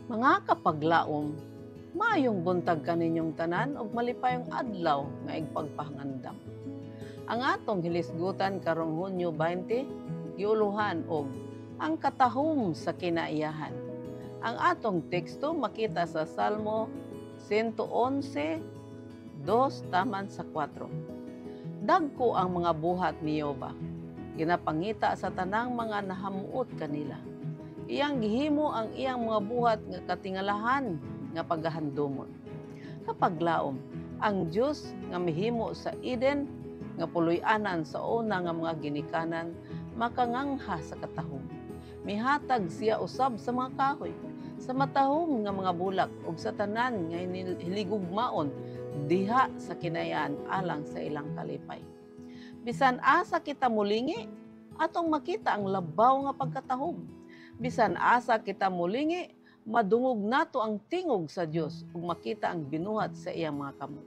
Mga kapaglaom, maayong buntag kaninyong tanan ug malipayong adlaw nga igpagpahangandam. Ang atong hilisgutan karong Hunyo 20, giuluhan og ang katahom sa kinaiyahan. Ang atong teksto makita sa Salmo 111, 2 taman sa 4. Dagko ang mga buhat ni Yoba, ginapangita sa tanang mga nahamuot kanila. Iyang gihimo ang iyang mga buhat nga katingalahan nga pagahandomon. Kapag laom, ang Dios nga mihimo sa Eden nga puloy-anan sa una nga mga ginikanan makangangha sa katahom. Mihatag siya usab sa mga kahoy, sa matahom nga mga bulak ug sa tanan nga hiligugmaon diha sa kinayaan alang sa ilang kalipay. Bisan asa kita mulingi, atong makita ang labaw nga pagkatahom. Bisan asa kita mulingi, madungog nato ang tingog sa Dios ug makita ang binuhat sa iyang mga kamot.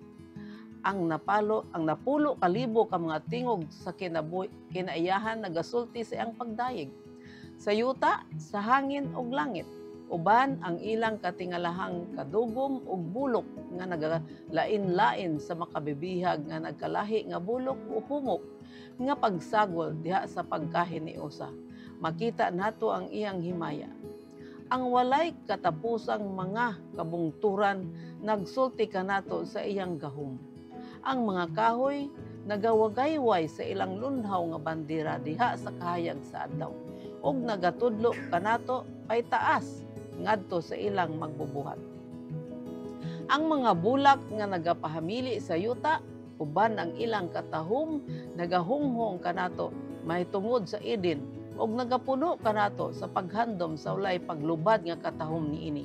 Ang napulo kalibo ka mga tingog sa kinaiyahan nagasulti sa iyang pagdayeg. Sa yuta, sa hangin ug langit, uban ang ilang katingalahang kadugom ug bulok nga nagalain-lain sa makabibihag nga nagkalahi nga bulok o humok nga pagsagol diha sa pagkahiniusa. Makita nato ang iyang himaya. Ang walay katapusang mga kabungturan nagsulti kanato sa iyang gahom. Ang mga kahoy nagawagayway sa ilang lunhaw nga bandera diha sa kahayag sa adlaw ug nagatudlo kanato pay taas ngadto sa ilang magbubuhat. Ang mga bulak nga nagapahamili sa yuta uban ang ilang katahom nagahunghong kanato mahitungod sa Eden ug nagapuno kanato sa paghandom sa walay paglubad nga katahom niini.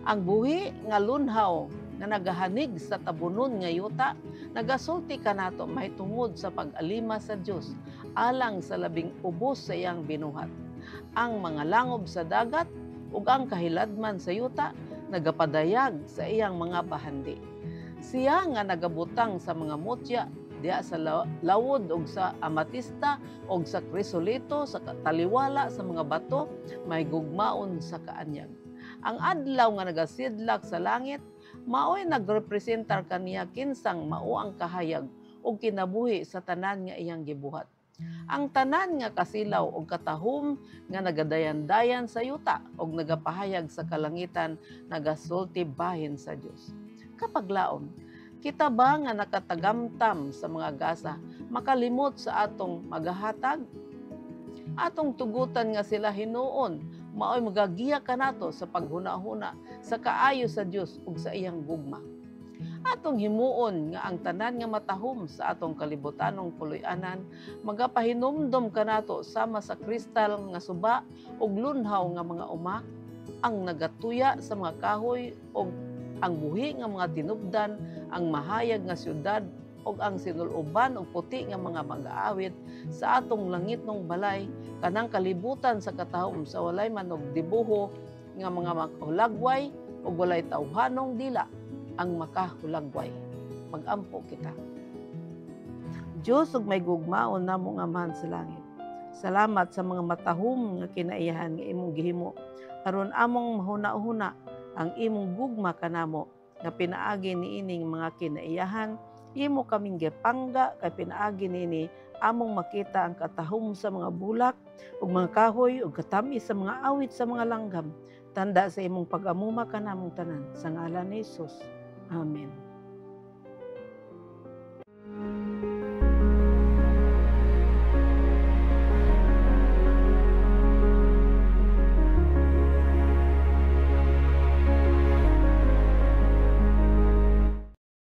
Ang buhi nga lunhaw nga nagahanig sa tabunon nga yuta nagasulti kanato mahitungod sa pag-alima sa Dios alang sa labing ubos sa iyang binuhat. Ang mga langob sa dagat ug ang kahiladman sa yuta nagapadayag sa iyang mga bahandi. Siya nga nagabutang sa mga mutya diha sa lawod og sa amatista og sa krisolito sa taliwala sa mga bato may gugmaon sa kaanyag. Ang adlaw nga nagasidlak sa langit maoy nagrepresentar kaniya kinsang mao ang kahayag ug kinabuhi sa tanan nga iyang gibuhat. Ang tanan nga kasilaw og katahom nga nagadayan-dayan sa yuta ug nagapahayag sa kalangitan nagasulti bahin sa Dios. Kapag laom, kita ba nga nakatagamtam sa mga gasa, makalimot sa atong magahatag? Atong tugutan nga sila hinuon, maoy magagiya kanato sa paghuna-huna sa kaayo sa Dios ug sa iyang gugma. Atong himuon nga ang tanan nga matahom sa atong kalibutanong puloy-anan magapahinumdom kanato sama sa kristal nga suba ug lunhaw nga mga uma, ang nagatuya sa mga kahoy ug ang buhi nga mga tinubdan, ang mahayag nga syudad ug ang sinul-uban ug puti nga mga mag-aawit sa atong langitnong balay kanang kalibutan sa katahom sa walay man og dibuho nga mga makahulagway ug walay tawhanong dila ang makahulagway. Mag-ampo kita. Dios ug may gugmaon namo nga man sa langit. Salamat sa mga matahom nga kinaiyahan nga imong gihimo aron among mahuna-huna ang imong gugma kanamo nga pinaagi niining mga kinaiyahan. Imo kaming gipangga kay pinaagi nini among makita ang katahom sa mga bulak ug mga kahoy ug katamis sa mga awit sa mga langgam. Tanda sa imong pag-amuma kanamong tanan sa ngalan ni Jesus. Amen.